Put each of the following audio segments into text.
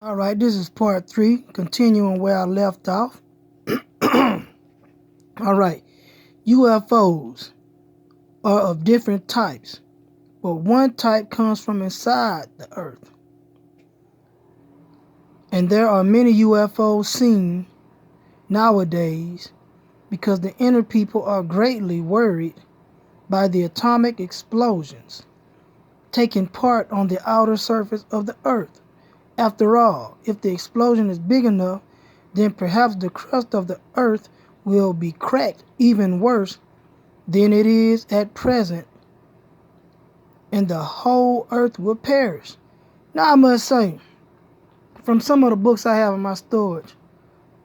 All right, this is part 3, continuing where I left off. All right, UFOs are of different types, but one type comes from inside the Earth. And there are many UFOs seen nowadays because the inner people are greatly worried by the atomic explosions taking part on the outer surface of the Earth. After all, if the explosion is big enough, then perhaps the crust of the Earth will be cracked even worse than it is at present, and the whole Earth will perish. Now I must say, from some of the books I have in my storage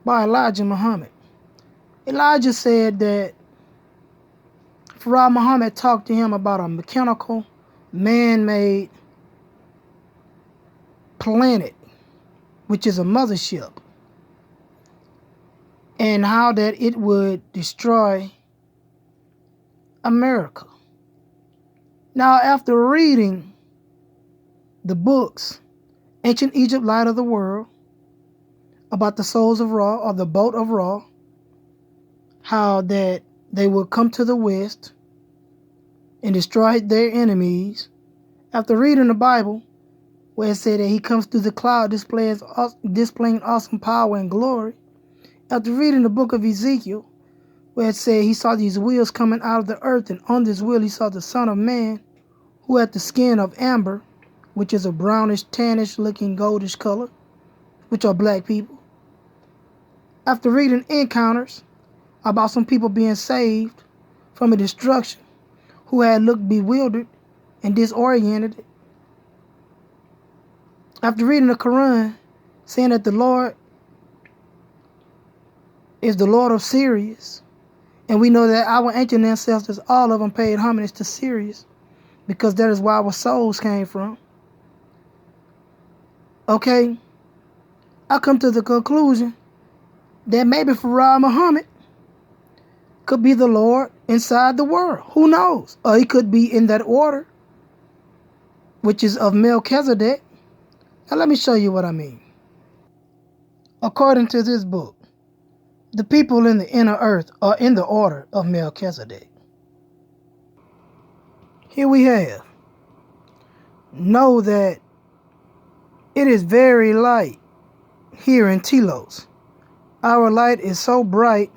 by Elijah Muhammad, Elijah said that Farah Muhammad talked to him about a mechanical, man-made planet, which is a mothership, and how that it would destroy America. Now, after reading the books, Ancient Egypt, Light of the World, about the souls of Ra, or the boat of Ra, how that they will come to the west and destroy their enemies. After reading the Bible, where it said that he comes through the cloud displaying awesome power and glory. After reading the book of Ezekiel, where it said he saw these wheels coming out of the earth, and on this wheel he saw the Son of Man, who had the skin of amber, which is a brownish, tannish looking goldish color, which are black people. After reading encounters about some people being saved from a destruction who had looked bewildered and disoriented. After reading the Quran, saying that the Lord is the Lord of Sirius, and we know that our ancient ancestors, all of them paid homage to Sirius, because that is where our souls came from. Okay, I come to the conclusion that maybe Farah Muhammad could be the Lord inside the world. Who knows? Or he could be in that order, which is of Melchizedek. Now let me show you what I mean. According to this book, the people in the inner earth are in the order of Melchizedek. Here we have, know that it is very light here in Telos. Our light is so bright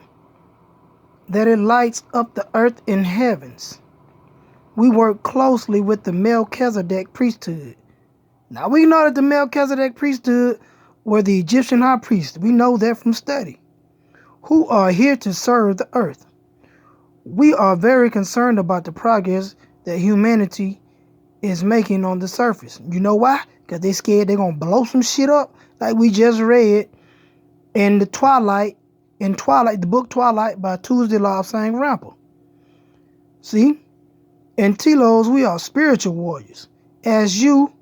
that it lights up the earth and heavens. We work closely with the Melchizedek priesthood. Now we know that the Melchizedek priesthood were the Egyptian high priests. We know that from study, who are here to serve the earth. We are very concerned about the progress that humanity is making on the surface. You know why? Because they're scared they're going to blow some shit up, like we just read in the book Twilight by Tuesday Law Sang Rample. See? In Telos, we are spiritual warriors, as you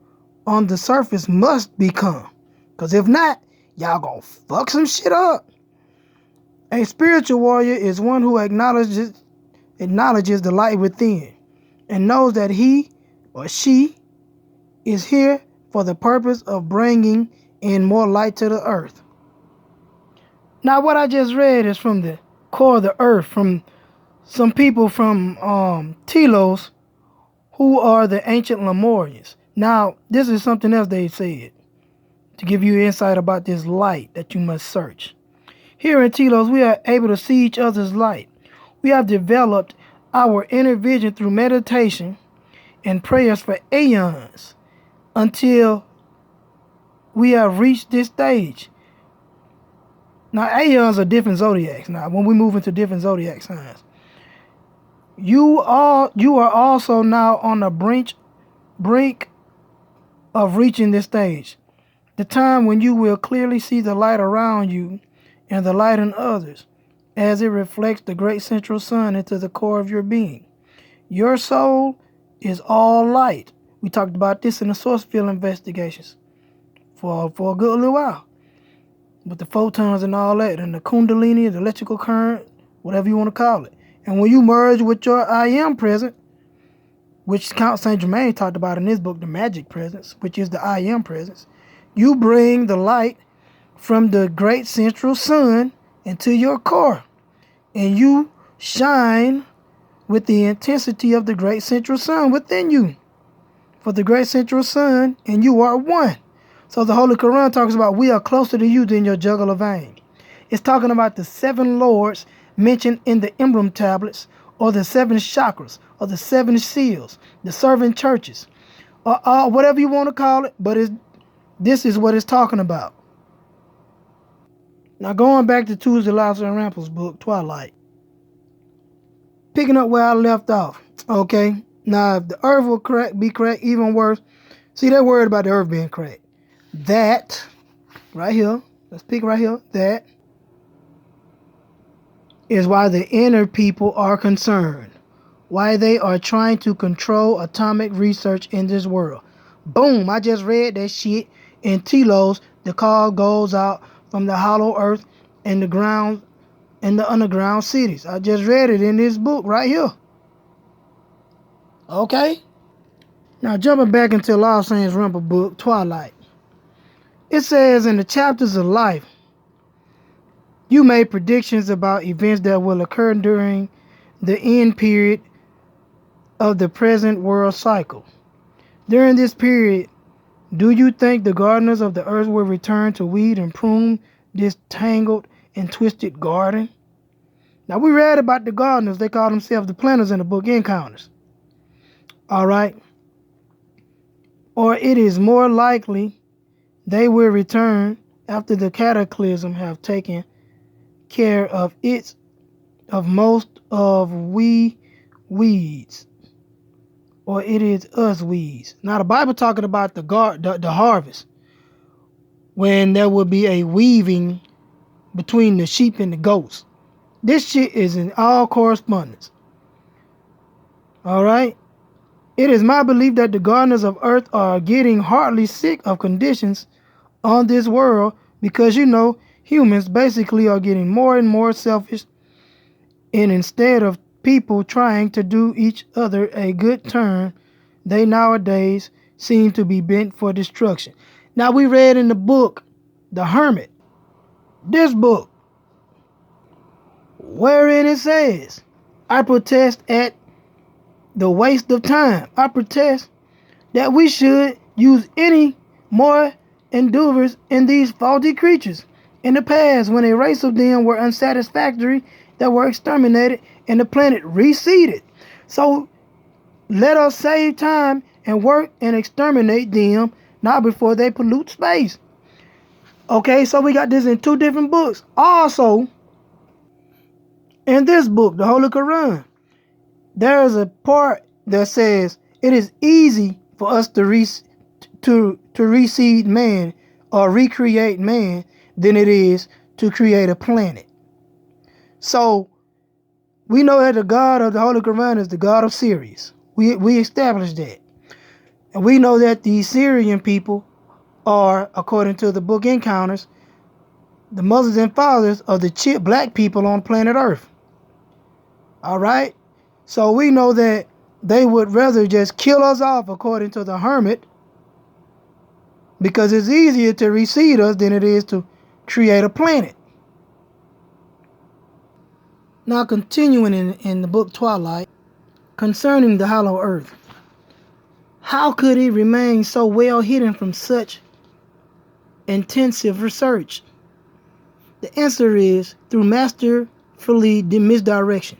on the surface must become. Because if not, y'all gonna fuck some shit up. A spiritual warrior is one who acknowledges the light within and knows that he or she is here for the purpose of bringing in more light to the earth. Now, what I just read is from the core of the earth, from some people from Telos, who are the ancient Lemurians. Now, this is something else they said to give you insight about this light that you must search. Here in Telos, we are able to see each other's light. We have developed our inner vision through meditation and prayers for aeons until we have reached this stage. Now, aeons are different zodiacs. Now, when we move into different zodiac signs, you are also now on the brink of reaching this stage. The time when you will clearly see the light around you and the light in others as it reflects the great central sun into the core of your being. Your soul is all light. We talked about this in the source field investigations for a good little while. With the photons and all that, and the kundalini, the electrical current, whatever you want to call it. And when you merge with your I am present, which Count Saint Germain talked about in his book, The Magic Presence, which is the I am presence, You bring the light from the great central sun into your core, and you shine with the intensity of the great central sun within you. For the great central sun and you are one. So the Holy Quran talks about we are closer to you than your jugular vein. It's talking about the 7 lords mentioned in the emblem tablets, or the 7 chakras, or the 7 seals, the servant churches, or whatever you want to call it, but this is what it's talking about. Now going back to Tuesday Lobster and Rample's book, Twilight. Picking up where I left off, okay? Now if the earth will be cracked, even worse. See, they're worried about the earth being cracked. That, right here, let's pick right here, that is why the inner people are concerned. Why they are trying to control atomic research in this world. Boom, I just read that shit in Telos. The call goes out from the hollow earth and the ground and the underground cities. I just read it in this book right here. Okay? Now jumping back into Los Angeles Rumble book, Twilight. It says in the chapters of life, you made predictions about events that will occur during the end period of the present world cycle. During this period, do you think the gardeners of the earth will return to weed and prune this tangled and twisted garden? Now we read about the gardeners. They call themselves the planters in the book Encounters. All right. Or it is more likely they will return after the cataclysm have taken care of most of we weeds, or it is us weeds. Now the Bible talking about the harvest, when there will be a weaving between the sheep and the goats. This shit is in all correspondence. All right. It is my belief that the gardeners of earth are getting heartily sick of conditions on this world, because humans basically are getting more and more selfish, and instead of people trying to do each other a good turn, they nowadays seem to be bent for destruction. Now we read in the book, The Hermit, this book, wherein it says, I protest at the waste of time. I protest that we should use any more endeavors in these faulty creatures. In the past, when a race of them were unsatisfactory, that were exterminated and the planet reseeded. So let us save time and work and exterminate them now before they pollute space. Okay, so we got this in 2 different books. Also, in this book, the Holy Quran, there is a part that says it is easy for us to reseed man or recreate man than it is to create a planet. So we know that the God of the Holy Quran is the God of Sirius. We established that. And we know that the Syrian people are, according to the book Encounters, the mothers and fathers of the black people on planet Earth. All right? So we know that they would rather just kill us off, according to the Hermit, because it's easier to reseed us than it is to create a planet. Now continuing in the book Twilight, concerning the hollow earth, how could it remain so well hidden from such intensive research? The answer is through masterfully misdirection.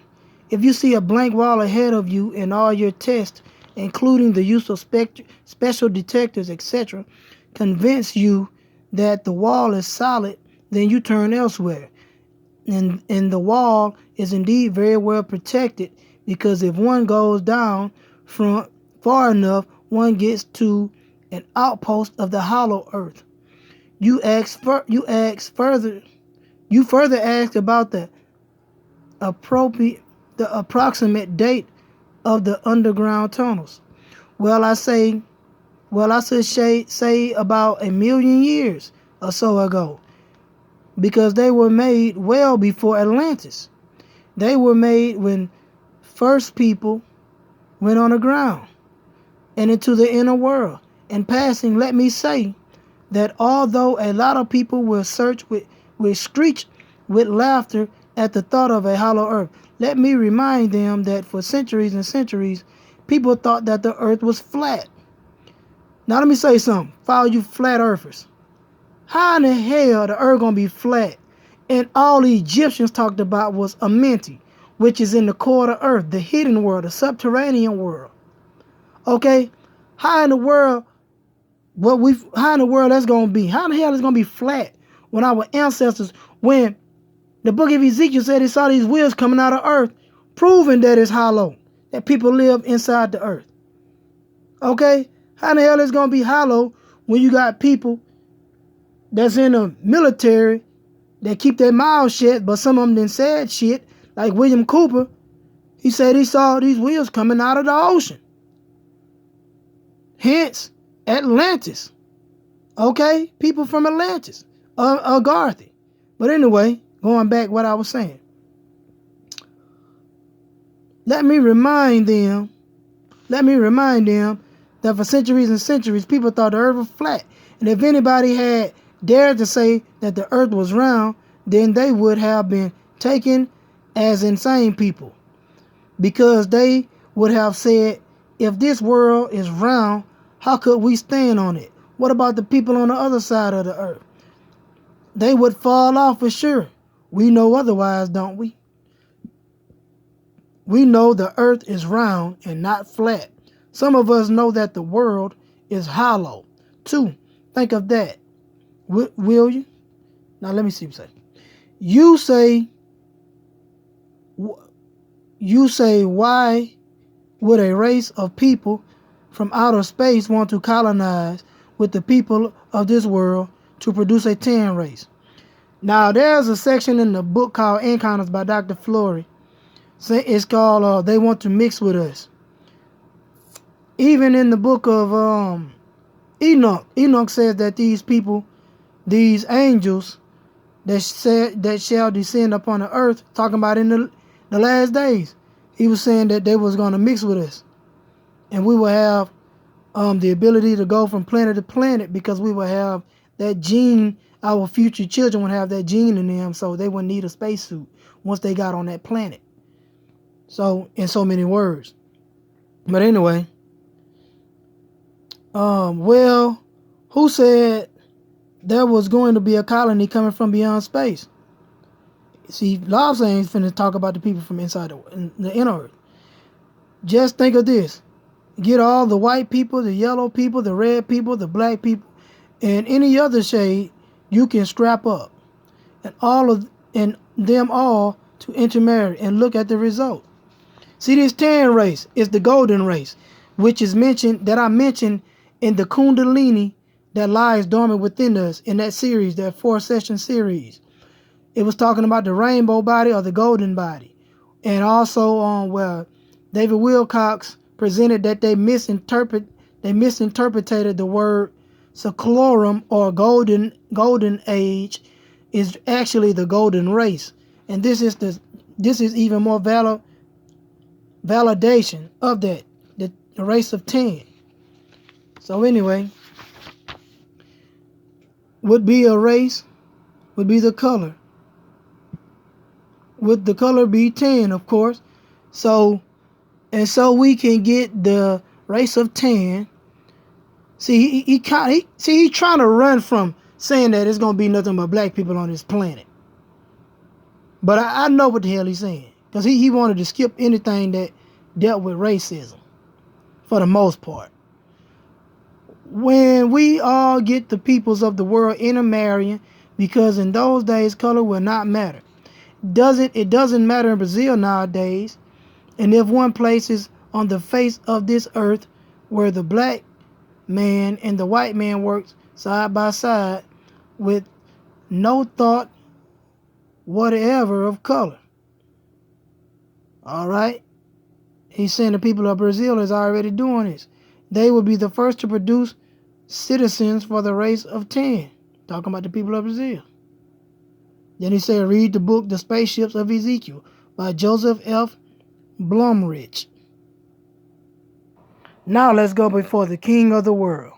If you see a blank wall ahead of you in all your tests, including the use of special detectors, etc., convince you that the wall is solid, then you turn elsewhere. And the wall is indeed very well protected, because if one goes down from far enough, one gets to an outpost of the hollow earth. You further ask about the approximate date of the underground tunnels. Well, I should say about 1 million years or so ago, because they were made well before Atlantis. They were made when first people went on the ground and into the inner world. In passing, let me say that although a lot of people will screech with laughter at the thought of a hollow earth, let me remind them that for centuries and centuries, people thought that the earth was flat. Now let me say something for all you flat earthers. How in the hell the earth gonna be flat? And all the Egyptians talked about was Amenti, which is in the core of the earth, the hidden world, the subterranean world. Okay? How in the world that's gonna be? How in the hell is it gonna be flat when our ancestors, when the book of Ezekiel said he saw these wheels coming out of earth, proving that it's hollow, that people live inside the earth. Okay? How in the hell is it gonna be hollow when you got people that's in the military that keep their mouths shut, but some of them done said shit, like William Cooper. He said he saw these wheels coming out of the ocean. Hence, Atlantis. Okay? People from Atlantis. Agharta. But anyway, going back what I was saying. Let me remind them that for centuries and centuries, people thought the earth was flat. And if anybody had dared to say that the earth was round, then they would have been taken as insane people. Because they would have said, if this world is round, how could we stand on it? What about the people on the other side of the earth? They would fall off for sure. We know otherwise, don't we? We know the earth is round and not flat. Some of us know that the world is hollow. Too. Think of that. Will you? Now let me see what you say. You say, why would a race of people from outer space want to colonize with the people of this world to produce a tan race? Now there's a section in the book called Encounters by Dr. Flory. It's called They Want to Mix With Us. Even in the book of Enoch says that these people, these angels that shall descend upon the earth, talking about in the last days, he was saying that they was going to mix with us. And we will have the ability to go from planet to planet because we will have that gene. Our future children would have that gene in them, so they wouldn't need a spacesuit once they got on that planet. So, in so many words. But anyway, well, who said there was going to be a colony coming from beyond space? See, Lobs ain't finna talk about the people from inside the inner earth. Just think of this. Get all the white people, the yellow people, the red people, the black people, and any other shade you can scrap up. And them all to intermarry and look at the result. See, this tan race is the golden race, which is I mentioned in the Kundalini that lies dormant within us in that series, that 4-session series. It was talking about the rainbow body or the golden body. And also where David Wilcox presented that they misinterpreted the word Seclorum or golden age is actually the golden race. And this is even more validation of that, the race of 10. So anyway, would be a race, would be the color. Would the color be 10, of course. So we can get the race of 10. See, he's trying to run from saying that it's gonna be nothing but black people on this planet. But I know what the hell he's saying. Because he wanted to skip anything that dealt with racism, for the most part. When we all get the peoples of the world intermarrying, because in those days color will not matter. It doesn't matter in Brazil nowadays. And if one place is on the face of this earth where the black man and the white man works side by side with no thought whatever of color. All right? He's saying the people of Brazil is already doing this. They will be the first to produce citizens for the race of 10. Talking about the people of Brazil. Then he said, read the book, The Spaceships of Ezekiel by Joseph F. Blumrich. Now let's go before the King of the world.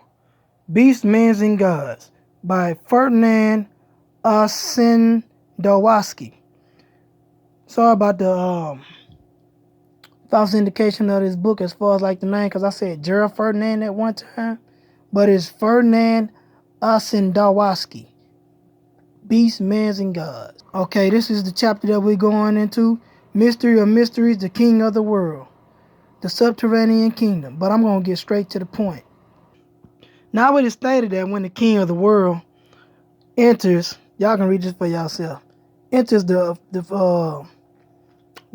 Beasts, men, and gods. by Ferdinand Ossendowski. Sorry about the false indication of this book as far as like the name, because I said Gerald Ferdinand at one time, but it's Ferdinand Ossendowski, Beasts, Men, and Gods. Okay, this is the chapter that we're going into, Mystery of Mysteries, the King of the World, the Subterranean Kingdom. But I'm going to get straight to the point. Now it is stated that when the King of the World enters, y'all can read this for yourself, enters the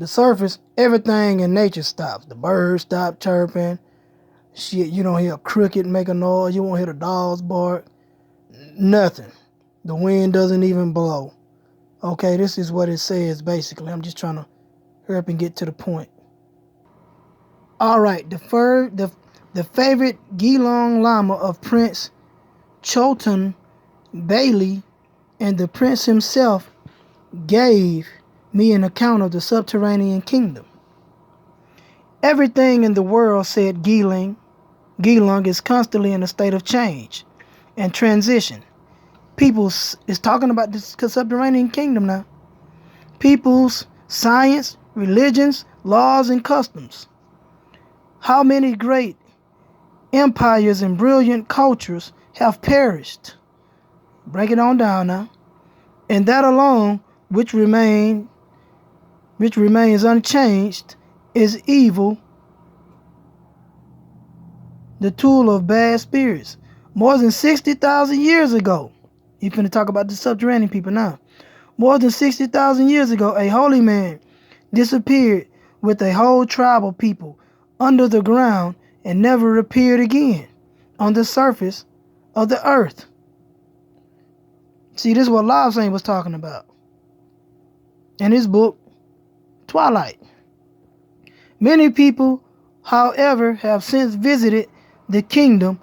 surface, everything in nature stops. The birds stop chirping. Shit, you don't hear a cricket make a noise. You won't hear the dogs bark. Nothing. The wind doesn't even blow. Okay, this is what it says basically. I'm just trying to hurry up and get to the point. All right, the favorite Geelong Lama of Prince Cholton Bailey and the prince himself gave me an account of the subterranean kingdom. Everything in the world, said Geelong, is constantly in a state of change and transition. People's is talking about this subterranean kingdom now. People's science, religions, laws, and customs. How many great empires and brilliant cultures have perished? Break it on down now. And that alone, which remains unchanged, is evil, the tool of bad spirits. More than 60,000 years ago, you're going to talk about the subterranean people now. More than 60,000 years ago, a holy man disappeared with a whole tribe of people under the ground and never appeared again on the surface of the earth. See, this is what Lao Saint was talking about in his book, Twilight. Many people, however, have since visited the kingdom.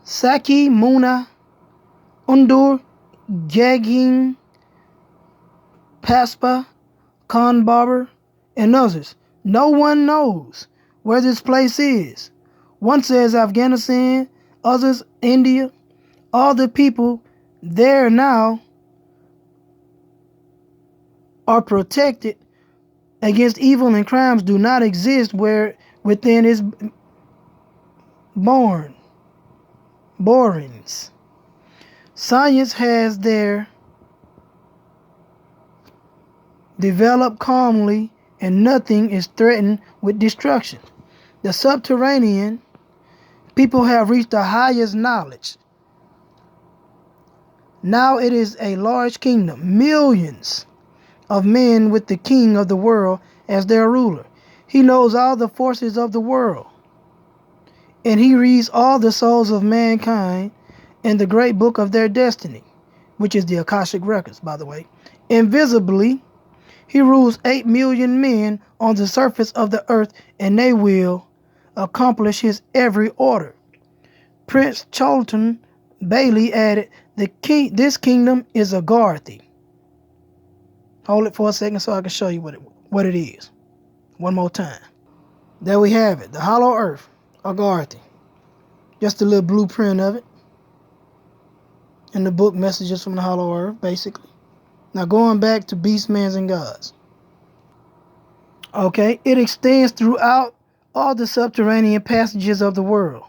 Saki, Muna, Undur, Gaging, Paspa, Khan Barber, and others. No one knows where this place is. One says Afghanistan, others India. All the people there now are protected against evil, and crimes do not exist where within its borings. Science has there developed calmly, and nothing is threatened with destruction. The subterranean people have reached the highest knowledge. Now it is a large kingdom, millions of men with the king of the world as their ruler. He knows all the forces of the world, and he reads all the souls of mankind in the great book of their destiny, which is the Akashic Records, by the way. Invisibly, he rules 8 million men on the surface of the earth, and they will accomplish his every order. Prince Cholton Bailey added, this kingdom is Agharta. Hold it for a second so I can show you what it is. One more time. There we have it. The hollow earth, Agharta. Just a little blueprint of it. In the book, Messages from the Hollow Earth, basically. Now going back to Beasts, Men, and Gods. Okay, it extends throughout all the subterranean passages of the world.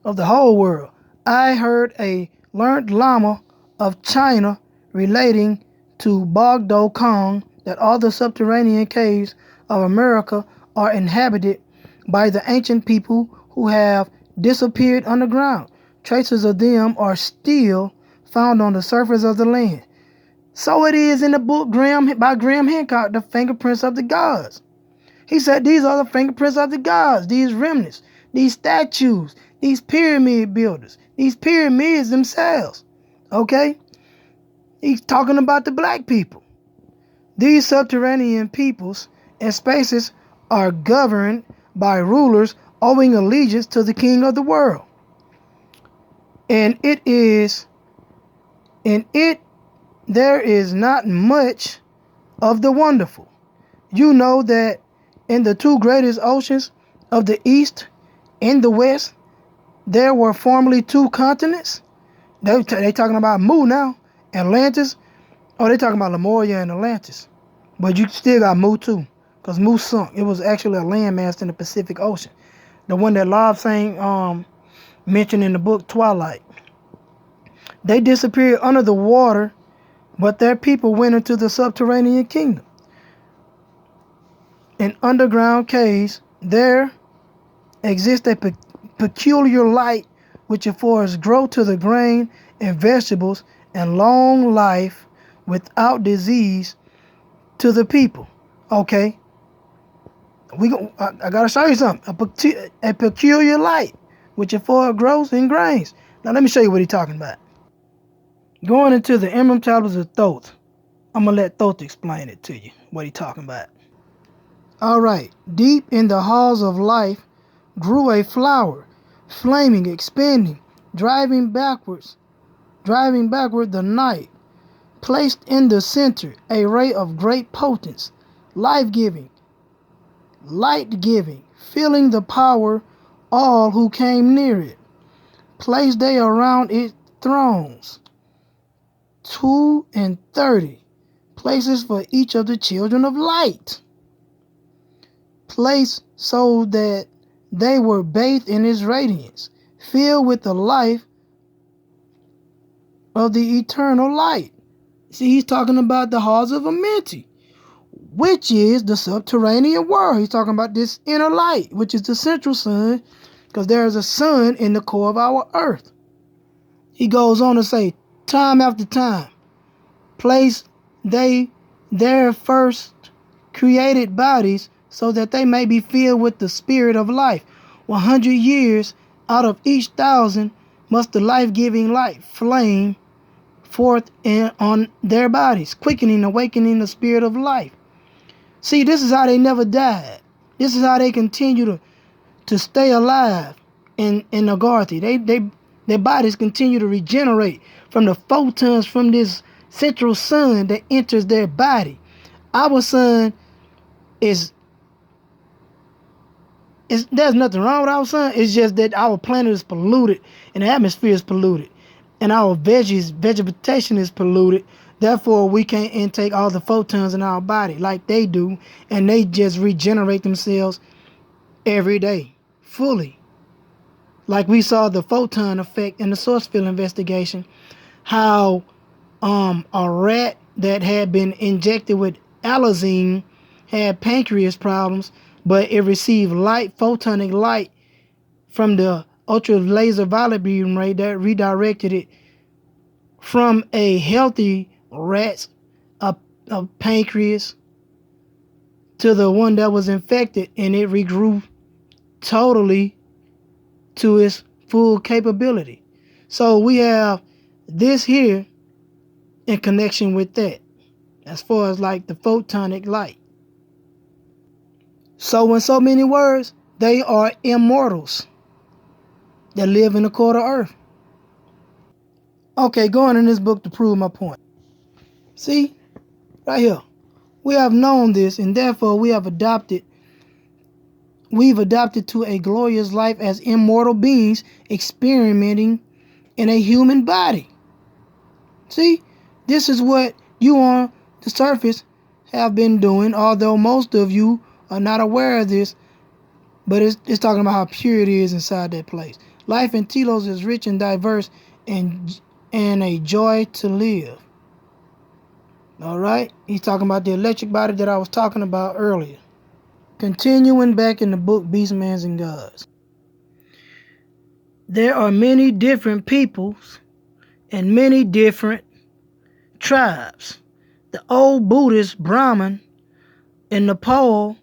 Of the whole world. I heard a learned Lama of China relating to Bogdo Kong that all the subterranean caves of America are inhabited by the ancient people who have disappeared underground. Traces of them are still found on the surface of the land. So it is in the book by Graham Hancock, The Fingerprints of the Gods. He said these are the fingerprints of the gods, these remnants, these statues, these pyramid builders, these pyramids themselves. Okay? He's talking about the black people. These subterranean peoples and spaces are governed by rulers owing allegiance to the king of the world. And there is not much of the wonderful. You know that in the two greatest oceans of the east and the west, there were formerly two continents. They talking about Mu now, Atlantis. Oh, they talking about Lemuria and Atlantis. But you still got Mu too, because Mu sunk. It was actually a landmass in the Pacific Ocean. The one that Lob Sang mentioned in the book Twilight. They disappeared under the water, but their people went into the subterranean kingdom. In underground caves, there exists a peculiar light which affords growth to the grain and vegetables and long life without disease to the people. Okay, I gotta show you something. A peculiar light which affords growth and grains. Now let me show you what he's talking about. Going into the Emerald Tablets of Thoth. I'm gonna let Thoth explain it to you, what he's talking about. Alright, deep in the halls of life grew a flower, flaming, expanding, driving backward the night. Placed in the center, a ray of great potence, life-giving, light-giving, filling the power all who came near it. Placed they around its thrones, 32 places for each of the children of light. Placed so that they were bathed in its radiance, filled with the life of the eternal light. See, he's talking about the halls of Amenti, which is the subterranean world. He's talking about this inner light, which is the central sun, because there is a sun in the core of our earth. He goes on to say, time after time, place they their first created bodies so that they may be filled with the spirit of life. 100 years out of each 1,000 must the life-giving light flame forth on their bodies, quickening, awakening the spirit of life. See, this is how they never died. This is how they continue to stay alive in Agharta. Their bodies continue to regenerate from the photons from this central sun that enters their body. Our sun there's nothing wrong with our sun. It's just that our planet is polluted and the atmosphere is polluted and our vegetation is polluted. Therefore, we can't intake all the photons in our body like they do, and they just regenerate themselves every day, fully. Like we saw the photon effect in the source field investigation, how a rat that had been injected with alazine had pancreas problems, but it received photonic light from the ultra laser violet beam ray that redirected it from a healthy rat's pancreas to the one that was infected, and it regrew totally to its full capability. So we have this here in connection with that, as far as like the photonic light. So in so many words, they are immortals that live in the core of earth. Okay, going in this book to prove my point. See, right here. We have known this, and therefore we've adopted to a glorious life as immortal beings experimenting in a human body. See, this is what you on the surface have been doing, although most of you are not aware of this, but it's talking about how pure it is inside that place. Life in Telos is rich and diverse and a joy to live. All right, he's talking about the electric body that I was talking about earlier. Continuing back in the book Beastmans and Gods. There are many different peoples and many different tribes. The old Buddhist Brahmin in Nepal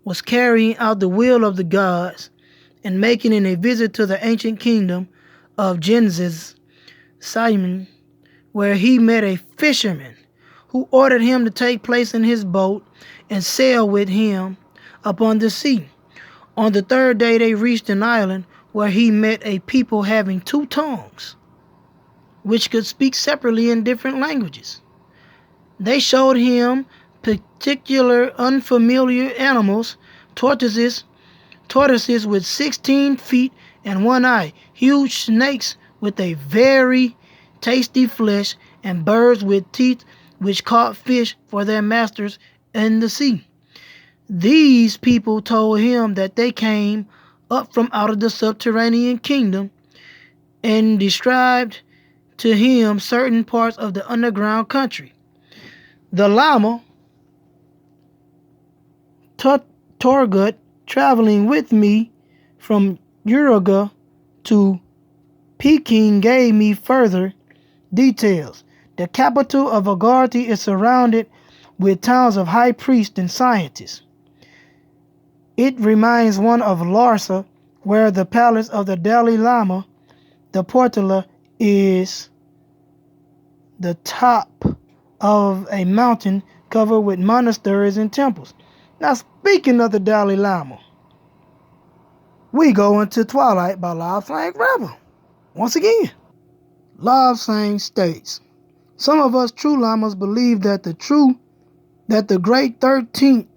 was carrying out the will of the gods and making a visit to the ancient kingdom of Genghis Simon, where he met a fisherman who ordered him to take place in his boat and sail with him upon the sea. On the third day they reached an island where he met a people having 2 tongues, which could speak separately in different languages. They showed him particular unfamiliar animals, tortoises with 16 feet and one eye, huge snakes with a very tasty flesh, and birds with teeth which caught fish for their masters in the sea. These people told him that they came up from out of the subterranean kingdom, and described to him certain parts of the underground country. The Lama, Torgut, traveling with me from Uraga to Peking, gave me further details. The capital of Agharta is surrounded with towns of high priests and scientists. It reminds one of Larsa, where the palace of the Dalai Lama, the Portala, is the top of a mountain covered with monasteries and temples. Now, speaking of the Dalai Lama, we go into Twilight by Lobsang Rebel. Once again, Lobsang states, some of us true Lamas believe that the great 13th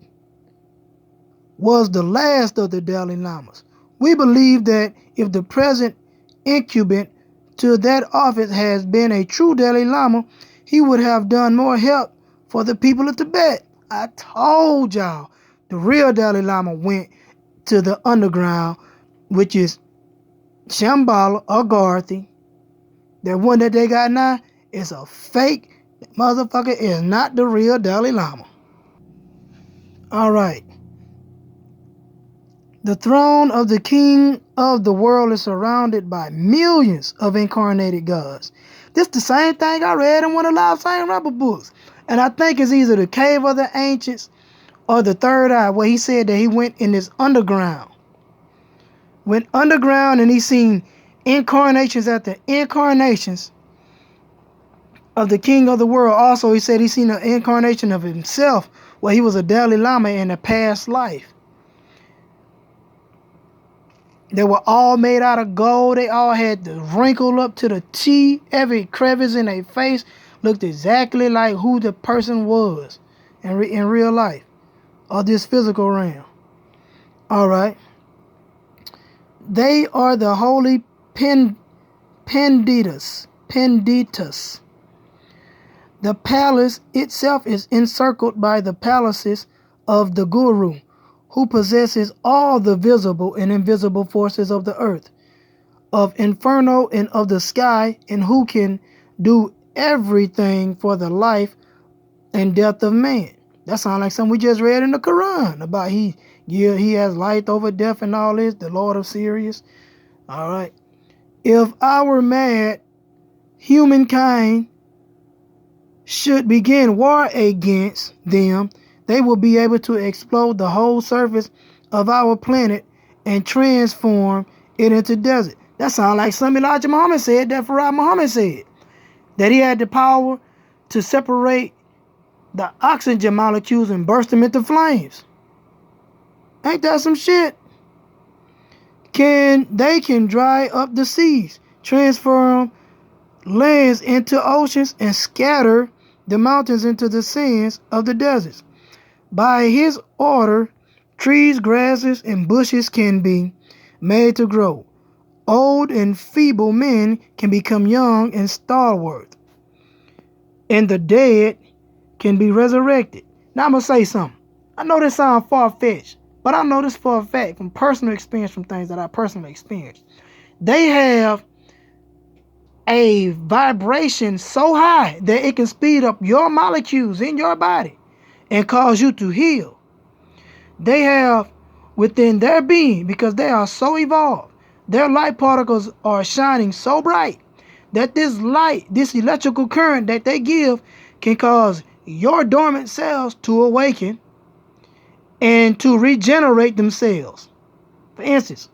was the last of the Dalai Lamas. We believe that if the present incumbent to that office has been a true Dalai Lama, he would have done more help for the people of Tibet. I told y'all, the real Dalai Lama went to the underground, which is Shamballa, Agharta. That one that they got now is a fake motherfucker, is not the real Dalai Lama. All right. The throne of the king of the world is surrounded by millions of incarnated gods. This the same thing I read in one of the same rapper books. And I think it's either the Cave of the Ancients or the Third Eye, where he said that he went in this underground. Went underground and he seen incarnations after incarnations of the king of the world. Also, he said he seen an incarnation of himself where he was a Dalai Lama in a past life. They were all made out of gold. They all had the wrinkle up to the T. Every crevice in their face looked exactly like who the person was in real life, or this physical realm. All right. They are the holy Panditas. The palace itself is encircled by the palaces of the Guru, who possesses all the visible and invisible forces of the earth, of inferno and of the sky, and who can do everything for the life and death of man. That sounds like something we just read in the Quran about he has life over death and all this, the Lord of Sirius. All right. If our mad humankind should begin war against them, they will be able to explode the whole surface of our planet and transform it into desert. That sounds like something Elijah Muhammad said, that Farad Muhammad said, that he had the power to separate the oxygen molecules and burst them into flames. Ain't that some shit? They can dry up the seas, transform lands into oceans, and scatter the mountains into the sands of the deserts. By his order, trees, grasses, and bushes can be made to grow. Old and feeble men can become young and stalwart. And the dead can be resurrected. Now I'm going to say something. I know this sounds far-fetched, but I know this for a fact from personal experience, from things that I personally experienced. They have a vibration so high that it can speed up your molecules in your body and cause you to heal. They have within their being, because they are so evolved, their light particles are shining so bright that this light, this electrical current that they give, can cause your dormant cells to awaken and to regenerate themselves. For instance,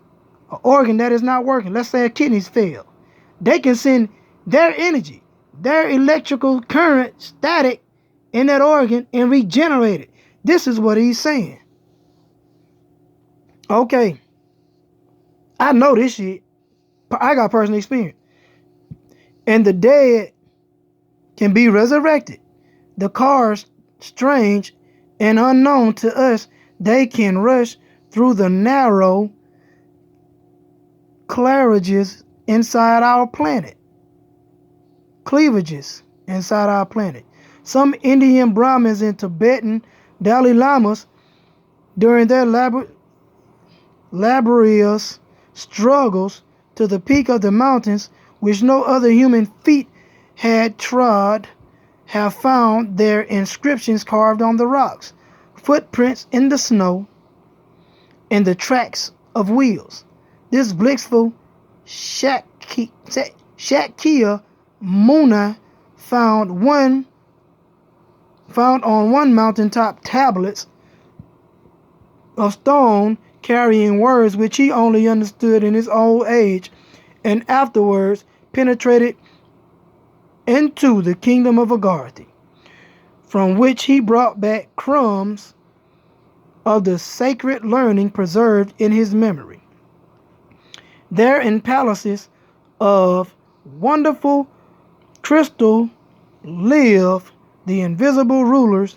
an organ that is not working, let's say a kidneys fail, they can send their energy, their electrical current, static, in that organ and regenerate it. This is what he's saying. Okay. I know this shit. I got personal experience. And the dead can be resurrected. The cars, strange and unknown to us, they can rush through the narrow cleavages inside our planet. Cleavages inside our planet. Some Indian Brahmins and Tibetan Dalai Lamas, during their laborious struggles to the peak of the mountains which no other human feet had trod, have found their inscriptions carved on the rocks, footprints in the snow, and the tracks of wheels. This blissful Shakya Muna found on one mountaintop tablets of stone carrying words which he only understood in his old age, and afterwards penetrated into the kingdom of Agharta, from which he brought back crumbs of the sacred learning preserved in his memory. There in palaces of wonderful crystal live the invisible rulers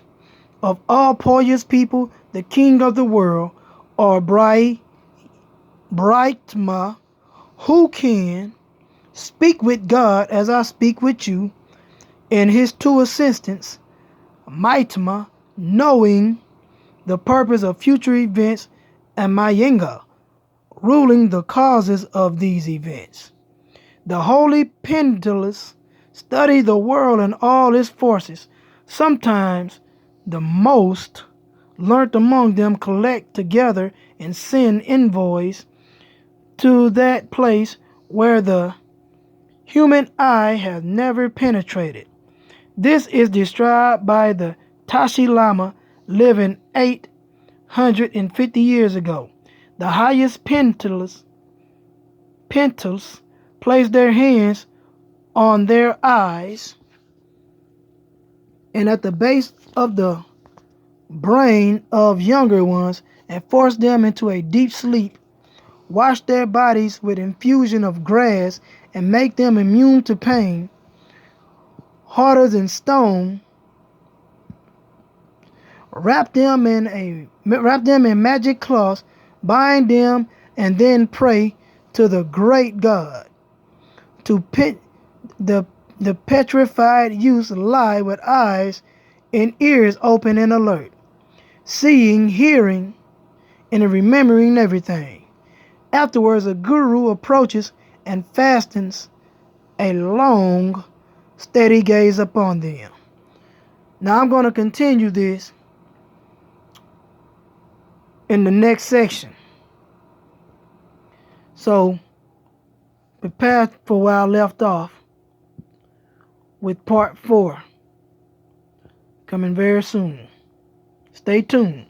of all pious people, the king of the world, or Brahma, who can speak with God as I speak with you, and his two assistants, Maitma, knowing the purpose of future events, and Mayenga, ruling the causes of these events. The holy pendulous study the world and all its forces. Sometimes the most learnt among them collect together and send envoys to that place where the human eye has never penetrated. This is described by the Tashi Lama living 850 years ago. The highest pentals place their hands on their eyes and at the base of the brain of younger ones and force them into a deep sleep, wash their bodies with infusion of grass and make them immune to pain, harder than stone, wrap them in magic cloths, bind them, and then pray to the great God. The petrified youths lie with eyes and ears open and alert, seeing, hearing, and remembering everything. Afterwards, a guru approaches and fastens a long, steady gaze upon them. Now I'm going to continue this in the next section. So, prepare for where I left off with part 4 coming very soon. Stay tuned.